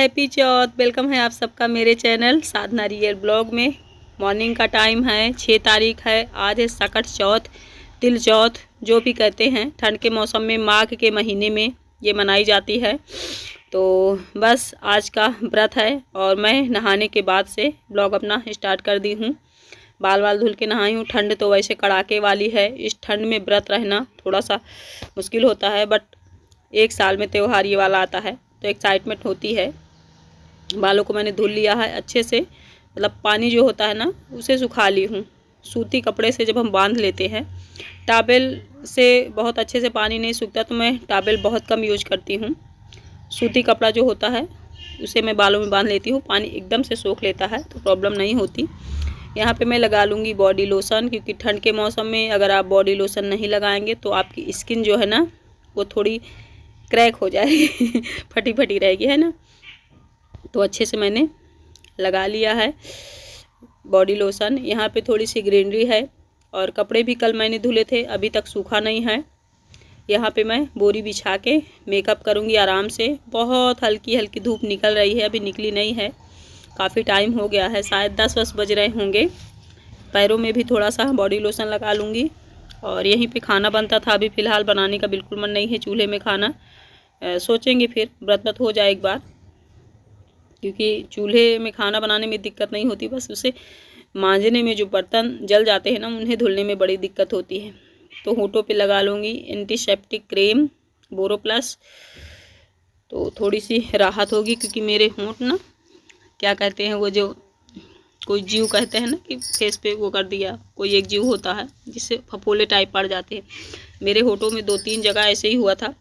Happy चौथ। Welcome है आप सबका मेरे चैनल साधना रियल ब्लॉग में। मॉर्निंग का टाइम है, 6 तारीख है। आज है सकट चौथ, तिल चौथ जो भी कहते हैं। ठंड के मौसम में माघ के महीने में ये मनाई जाती है। तो बस आज का व्रत है और मैं नहाने के बाद से ब्लॉग अपना स्टार्ट कर दी हूँ। बाल धुल के नहाई हूँ। ठंड तो वैसे कड़ाके वाली है। इस ठंड में व्रत रहना थोड़ा सा मुश्किल होता है, बट एक साल में त्यौहार ये वाला आता है तो एक्साइटमेंट होती है। बालों को मैंने धुल लिया है अच्छे से, मतलब पानी जो होता है ना उसे सुखा ली हूँ। सूती कपड़े से जब हम बांध लेते हैं, टॉवेल से बहुत अच्छे से पानी नहीं सूखता तो मैं टॉवेल बहुत कम यूज करती हूँ। सूती कपड़ा जो होता है उसे मैं बालों में बांध लेती हूँ। पानी एकदम से सोख लेता है तो प्रॉब्लम नहीं होती। यहाँ पे मैं लगा लूँगी बॉडी लोशन, क्योंकि ठंड के मौसम में अगर आप बॉडी लोशन नहीं लगाएंगे तो आपकी स्किन जो है ना वो थोड़ी क्रैक हो जाएगी फटी फटी रहेगी, है ना। तो अच्छे से मैंने लगा लिया है बॉडी लोशन। यहाँ पे थोड़ी सी ग्रीनरी है और कपड़े भी कल मैंने धुले थे, अभी तक सूखा नहीं है। यहाँ पे मैं बोरी बिछा के मेकअप करूँगी आराम से। बहुत हल्की हल्की धूप निकल रही है, अभी निकली नहीं है, काफ़ी टाइम हो गया है, शायद 10 बज रहे होंगे। पैरों में भी थोड़ा सा बॉडी लोशन लगा लूँगी। और यहीं पे खाना बनता था, अभी फ़िलहाल बनाने का बिल्कुल मन नहीं है चूल्हे में खाना। सोचेंगे फिर व्रत हो जाए एक बार, क्योंकि चूल्हे में खाना बनाने में दिक्कत नहीं होती, बस उसे मांजने में जो बर्तन जल जाते हैं ना उन्हें धुलने में बड़ी दिक्कत होती है। तो होठों पे लगा लूँगी एंटीसेप्टिक क्रीम बोरो प्लस, तो थोड़ी सी राहत होगी। क्योंकि मेरे होंठ ना क्या कहते हैं, वो जो कोई जीव कहते हैं ना कि फेस पे वो कर दिया, कोई एक जीव होता है जिससे फफोले टाइप पड़ जाते हैं। मेरे होठों में 2-3 जगह ऐसे ही हुआ था,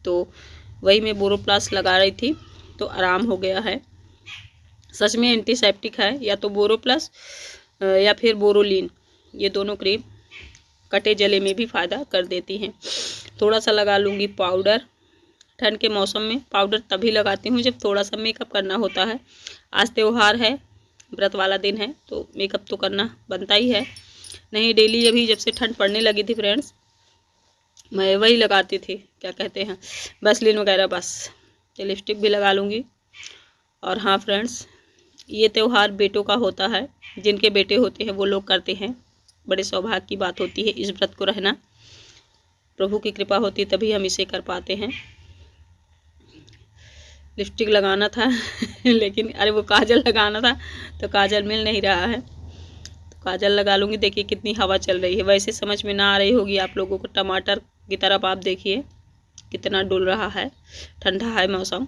तो वही मैं बोरो प्लस लगा रही थी तो आराम हो गया है। सच में एंटीसेप्टिक है, या तो बोरो प्लस या फिर बोरोलिन, ये दोनों क्रीम कटे जले में भी फ़ायदा कर देती हैं। थोड़ा सा लगा लूँगी पाउडर। ठंड के मौसम में पाउडर तभी लगाती हूँ जब थोड़ा सा मेकअप करना होता है। आज त्यौहार है, व्रत वाला दिन है, तो मेकअप तो करना बनता ही है। नहीं डेली, अभी जब से ठंड पड़ने लगी थी फ्रेंड्स, मैं वही लगाती थी, क्या कहते हैं, वैसलीन वगैरह बस। ये लिपस्टिक भी लगा लूँगी। और हाँ फ्रेंड्स, ये त्यौहार बेटों का होता है। जिनके बेटे होते हैं वो लोग करते हैं, बड़े सौभाग्य की बात होती है इस व्रत को रहना। प्रभु की कृपा होती है तभी हम इसे कर पाते हैं। लिपस्टिक लगाना था लेकिन अरे वो काजल लगाना था तो काजल मिल नहीं रहा है, तो काजल लगा लूँगी। देखिए कितनी हवा चल रही है, वैसे समझ में ना आ रही होगी आप लोगों को। टमाटर की तरफ आप देखिए कितना डुल रहा है, ठंडा है मौसम।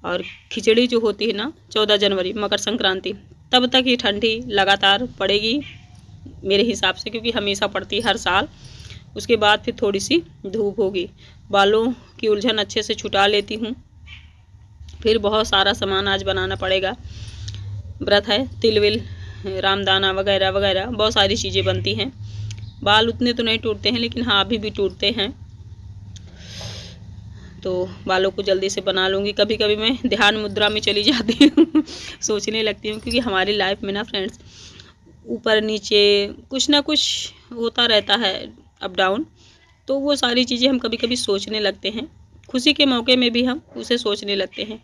और खिचड़ी जो होती है ना 14 जनवरी मकर संक्रांति, तब तक ये ठंडी लगातार पड़ेगी मेरे हिसाब से, क्योंकि हमेशा पड़ती है हर साल। उसके बाद फिर थोड़ी सी धूप होगी। बालों की उलझन अच्छे से छुटा लेती हूँ। फिर बहुत सारा सामान आज बनाना पड़ेगा, व्रत है। तिल विल, रामदाना वगैरह वगैरह बहुत सारी चीज़ें बनती हैं। बाल उतने तो नहीं टूटते हैं, लेकिन हाँ अभी भी टूटते हैं, तो बालों को जल्दी से बना लूँगी। कभी कभी मैं ध्यान मुद्रा में चली जाती हूँ सोचने लगती हूँ, क्योंकि हमारी लाइफ में ना फ्रेंड्स ऊपर नीचे कुछ ना कुछ होता रहता है, अप डाउन। तो वो सारी चीज़ें हम कभी कभी सोचने लगते हैं, खुशी के मौके में भी हम उसे सोचने लगते हैं।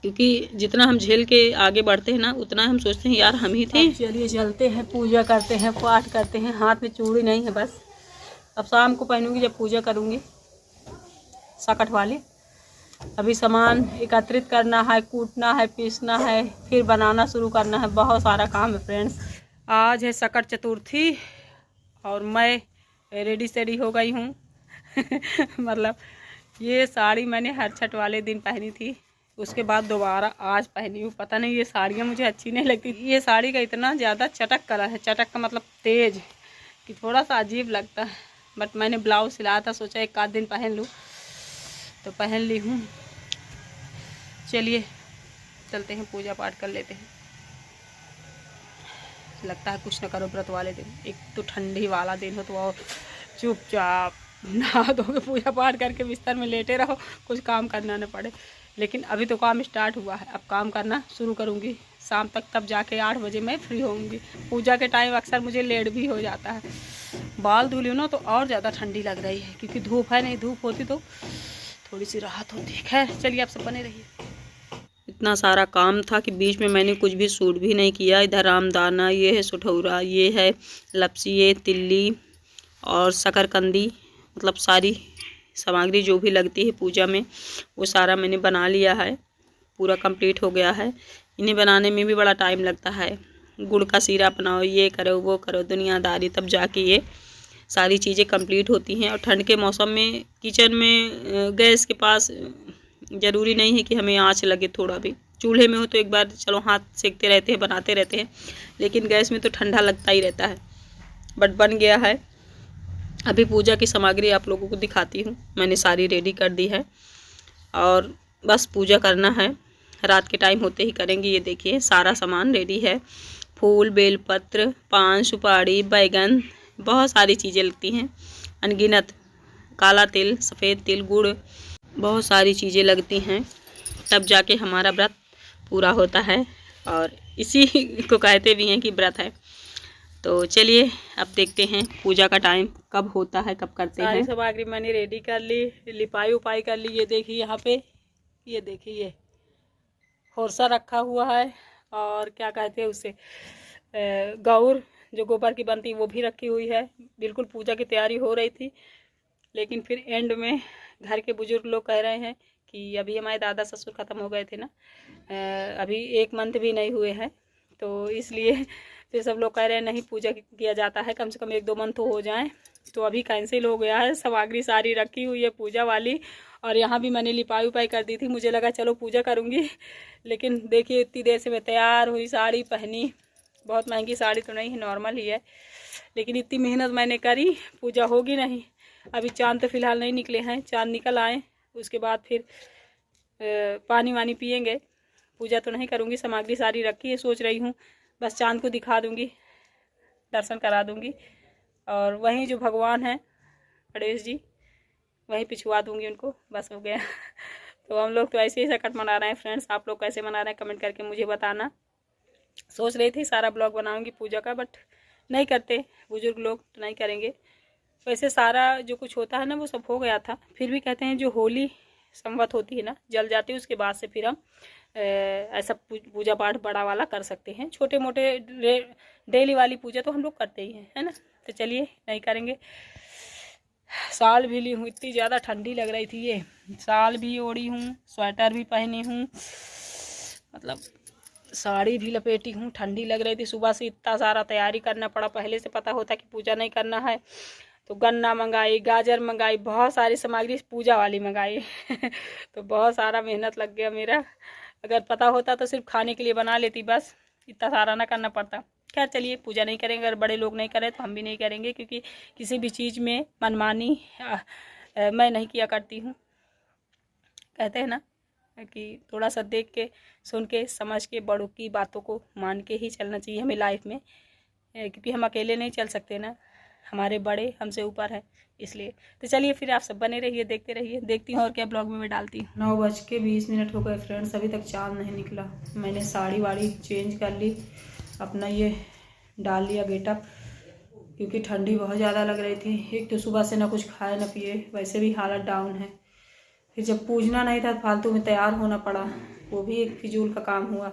क्योंकि जितना हम झेल के आगे बढ़ते हैं ना, उतना हम सोचते हैं यार हम ही थे। चलिए चलते हैं, पूजा करते हैं, पाठ करते हैं। हाथ में चूड़ी नहीं है, बस अब शाम को पहनूंगी जब पूजा करूँगी सकट वाली। अभी सामान एकत्रित करना है, कूटना है, पीसना है, फिर बनाना शुरू करना है। बहुत सारा काम है फ्रेंड्स। आज है सकट चतुर्थी और मैं रेडी सेडी हो गई हूँ मतलब ये साड़ी मैंने हर छठ वाले दिन पहनी थी, उसके बाद दोबारा आज पहनी हूँ। पता नहीं ये साड़ियाँ मुझे अच्छी नहीं लगती। ये साड़ी का इतना ज़्यादा चटक कलर है, चटक का मतलब तेज, कि थोड़ा सा अजीब लगता है। बट मैंने ब्लाउज सिलाया था, सोचा एक आध दिन पहन लूँ, तो पहन ली हूँ। चलिए चलते हैं, पूजा पाठ कर लेते हैं। लगता है कुछ न करो व्रत वाले दिन, एक तो ठंडी वाला दिन हो तो और चुपचाप नहा धो के पूजा पाठ करके बिस्तर में लेटे रहो, कुछ काम करना न पड़े। लेकिन अभी तो काम स्टार्ट हुआ है, अब काम करना शुरू करूँगी शाम तक, तब जाके 8 बजे मैं फ्री होंगी। पूजा के टाइम अक्सर मुझे लेट भी हो जाता है। बाल धुली ना तो और ज़्यादा ठंडी लग रही है, क्योंकि धूप है, नहीं धूप होती तो थोड़ी सी राहत होती है। खैर चलिए आप सब बने रहिए। इतना सारा काम था कि बीच में मैंने कुछ भी शूट भी नहीं किया। इधर रामदाना, ये है सुठौरा, ये है लपसी, ये तिल्ली और शकरकंदी, मतलब सारी सामग्री जो भी लगती है पूजा में वो सारा मैंने बना लिया है। पूरा कंप्लीट हो गया है। इन्हें बनाने में भी बड़ा टाइम लगता है। गुड़ का सीरा बनाओ, ये करो वो करो, दुनियादारी, तब जाके ये सारी चीज़ें कंप्लीट होती हैं। और ठंड के मौसम में किचन में गैस के पास ज़रूरी नहीं है कि हमें आँच लगे थोड़ा भी। चूल्हे में हो तो एक बार चलो हाथ सेकते रहते हैं, बनाते रहते हैं, लेकिन गैस में तो ठंडा लगता ही रहता है। बट बन गया है। अभी पूजा की सामग्री आप लोगों को दिखाती हूँ। मैंने सारी रेडी कर दी है और बस पूजा करना है। रात के टाइम होते ही करेंगे। ये देखिए सारा सामान रेडी है। फूल, बेलपत्र, पान, सुपारी, बैगन, बहुत सारी चीज़ें लगती हैं अनगिनत। काला तिल, सफ़ेद तिल, गुड़, बहुत सारी चीज़ें लगती हैं, तब जाके हमारा व्रत पूरा होता है। और इसी को कहते भी हैं कि व्रत है। तो चलिए अब देखते हैं पूजा का टाइम कब होता है, कब करते हैं। सारी सामग्री मैंने रेडी कर ली, लिपाई उपाई कर ली। ये देखिए यहाँ पे, ये देखिए ये होरसा रखा हुआ है और क्या कहते हैं उसे, गौर जो गोबर की बनती वो भी रखी हुई है। बिल्कुल पूजा की तैयारी हो रही थी, लेकिन फिर एंड में घर के बुजुर्ग लोग कह रहे हैं कि अभी हमारे दादा ससुर ख़त्म हो गए थे ना, अभी 1 मंथ भी नहीं हुए हैं, तो इसलिए फिर सब लोग कह रहे हैं नहीं पूजा किया जाता है, कम से कम 1-2 मंथ हो जाएं। तो अभी कैंसिल हो गया है। सामग्री सारी रखी हुई है पूजा वाली। और यहाँ भी मैंने लिपाई उपाई कर दी थी। मुझे लगा चलो पूजा करूँगी, लेकिन देखिए इतनी देर से मैं तैयार हुई, साड़ी पहनी। बहुत महंगी साड़ी तो नहीं है, नॉर्मल ही है, लेकिन इतनी मेहनत मैंने करी, पूजा होगी नहीं। अभी चाँद तो फ़िलहाल नहीं निकले हैं, चाँद निकल आए उसके बाद फिर पानी वानी पिएंगे। पूजा तो नहीं करूँगी। सामग्री सारी रखी है। सोच रही हूँ बस चाँद को दिखा दूँगी, दर्शन करा दूँगी, और वहीं जो भगवान हैं गणेश जी, वहीं पिछवा दूँगी उनको, बस हो गया। तो हम लोग तो ऐसे ही सकट मना रहे हैं फ्रेंड्स। आप लोग कैसे मना रहे हैं कमेंट करके मुझे बताना। सोच रही थी सारा ब्लॉग बनाऊँगी पूजा का, बट नहीं करते बुजुर्ग लोग, तो नहीं करेंगे। वैसे सारा जो कुछ होता है ना वो सब हो गया था। फिर भी कहते हैं जो होली संवत होती है ना, जल जाती है, उसके बाद से फिर हम ऐसा पूजा पाठ बड़ा वाला कर सकते हैं। छोटे मोटे डेली वाली पूजा तो हम लोग करते ही हैं, है ना। तो चलिए नहीं करेंगे। शाल भी ली हूँ, इतनी ज़्यादा ठंडी लग रही थी। ये शाल भी ओढ़ी हूँ, स्वेटर भी पहनी हूँ, मतलब साड़ी भी लपेटी हूँ। ठंडी लग रही थी। सुबह से इतना सारा तैयारी करना पड़ा। पहले से पता होता कि पूजा नहीं करना है तो गन्ना मंगाई, गाजर मंगाई, बहुत सारी सामग्री पूजा वाली मंगाई। तो बहुत सारा मेहनत लग गया मेरा। अगर पता होता तो सिर्फ खाने के लिए बना लेती, बस इतना सारा ना करना पड़ता। खैर चलिए पूजा नहीं करेंगे। अगर बड़े लोग नहीं करें तो हम भी नहीं करेंगे, क्योंकि किसी भी चीज़ में मनमानी मैं नहीं किया करती हूँ। कहते हैं ना कि थोड़ा सा देख के, सुन के, समझ के, बड़ों की बातों को मान के ही चलना चाहिए हमें लाइफ में, क्योंकि हम अकेले नहीं चल सकते ना, हमारे बड़े हमसे ऊपर हैं, इसलिए। तो चलिए फिर आप सब बने रहिए, देखते रहिए। देखती हूँ और क्या ब्लॉग में मैं डालती हूँ। 9:20 हो गए फ्रेंड्स, अभी तक चाँद नहीं निकला। मैंने साड़ी वाड़ी चेंज कर ली, अपना ये डाल लिया गेटअप, क्योंकि ठंडी बहुत ज़्यादा लग रही थी। एक तो सुबह से ना कुछ खाए ना पिए, वैसे भी हालत डाउन है। फिर जब पूजना नहीं था, फालतू में तैयार होना पड़ा, वो भी एक फिजूल का काम हुआ,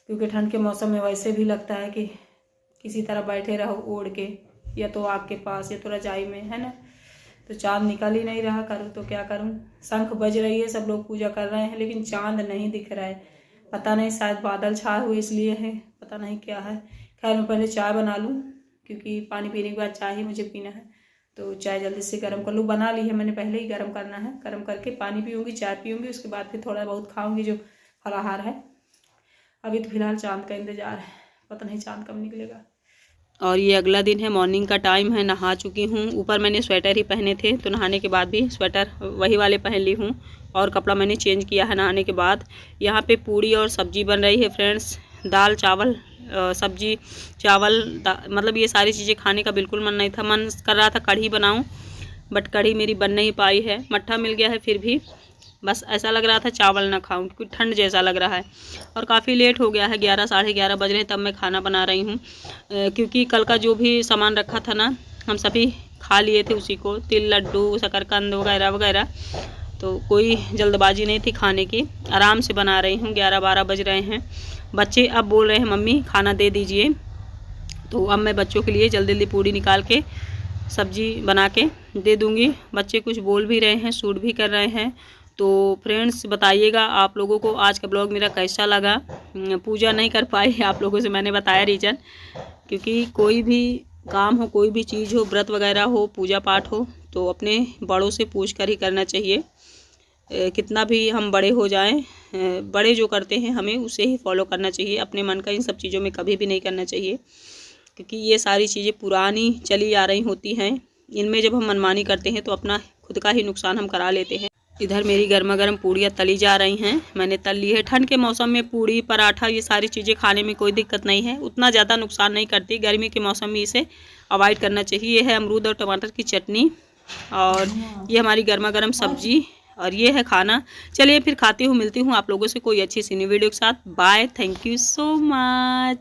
क्योंकि ठंड के मौसम में वैसे भी लगता है कि किसी तरह बैठे रहो ओढ़ के, या तो आग के पास या तो रजाई में, है ना। तो चाँद निकल ही नहीं रहा, करूँ तो क्या करूँ। शंख बज रही है, सब लोग पूजा कर रहे हैं, लेकिन चाँद नहीं दिख रहा है। पता नहीं, शायद बादल छाए हुए इसलिए है, पता नहीं क्या है। खैर मैं पहले चाय बना लूँ, क्योंकि पानी पीने के बाद चाय ही मुझे पीना है। तो चाय जल्दी से गर्म कर लूँ। बना ली है मैंने, पहले ही गर्म करना है। गर्म करके पानी पीऊँगी, चाय पीऊँगी, उसके बाद फिर थोड़ा बहुत खाऊँगी जो फलाहार है। अभी तो फिलहाल चाँद का इंतज़ार है, पता नहीं चाँद कब निकलेगा। और ये अगला दिन है, मॉर्निंग का टाइम है। नहा चुकी हूँ। ऊपर मैंने स्वेटर ही पहने थे, तो नहाने के बाद भी स्वेटर वही वाले पहन ली हूँ, और कपड़ा मैंने चेंज किया है नहाने के बाद। यहाँ पे पूड़ी और सब्जी बन रही है फ्रेंड्स। दाल चावल, सब्जी चावल, मतलब ये सारी चीज़ें खाने का बिल्कुल मन नहीं था। मन कर रहा था कढ़ी बनाऊँ, बट कढ़ी मेरी बन नहीं पाई है। मट्ठा मिल गया है, फिर भी बस ऐसा लग रहा था चावल ना खाऊं, क्योंकि ठंड जैसा लग रहा है। और काफ़ी लेट हो गया है, 11 साढ़े 11 बज रहे हैं, तब मैं खाना बना रही हूँ। क्योंकि कल का जो भी सामान रखा था ना, हम सभी खा लिए थे उसी को, तिल, लड्डू, शकरकंद वगैरह वगैरह। तो कोई जल्दबाजी नहीं थी खाने की, आराम से बना रही हूँ। 11-12 बज रहे हैं। बच्चे अब बोल रहे हैं मम्मी खाना दे दीजिए, तो अब मैं बच्चों के लिए जल्दी जल्दी पूड़ी निकाल के सब्जी बना के दे दूँगी। बच्चे कुछ बोल भी रहे हैं, शूट भी कर रहे हैं। तो फ्रेंड्स बताइएगा आप लोगों को आज का ब्लॉग मेरा कैसा लगा। पूजा नहीं कर पाई आप लोगों से, मैंने बताया रीज़न, क्योंकि कोई भी काम हो, कोई भी चीज़ हो, व्रत वगैरह हो, पूजा पाठ हो, तो अपने बड़ों से पूछ कर ही करना चाहिए। कितना भी हम बड़े हो जाएं, बड़े जो करते हैं हमें उसे ही फॉलो करना चाहिए। अपने मन का इन सब चीज़ों में कभी भी नहीं करना चाहिए, क्योंकि ये सारी चीज़ें पुरानी चली आ रही होती हैं। इनमें जब हम मनमानी करते हैं तो अपना खुद का ही नुकसान हम करा लेते हैं। इधर मेरी गर्मा गर्म पूड़ियाँ तली जा रही हैं, मैंने तल ली है। ठंड के मौसम में पूड़ी पराठा ये सारी चीज़ें खाने में कोई दिक्कत नहीं है, उतना ज़्यादा नुकसान नहीं करती। गर्मी के मौसम में इसे अवॉइड करना चाहिए। ये है अमरूद और टमाटर की चटनी, और ये हमारी गर्मा गर्म सब्जी, और ये है खाना। चलिए फिर खाती हूँ, मिलती हूँ आप लोगों से कोई अच्छी सी न्यू वीडियो के साथ। Bye, thank you so much.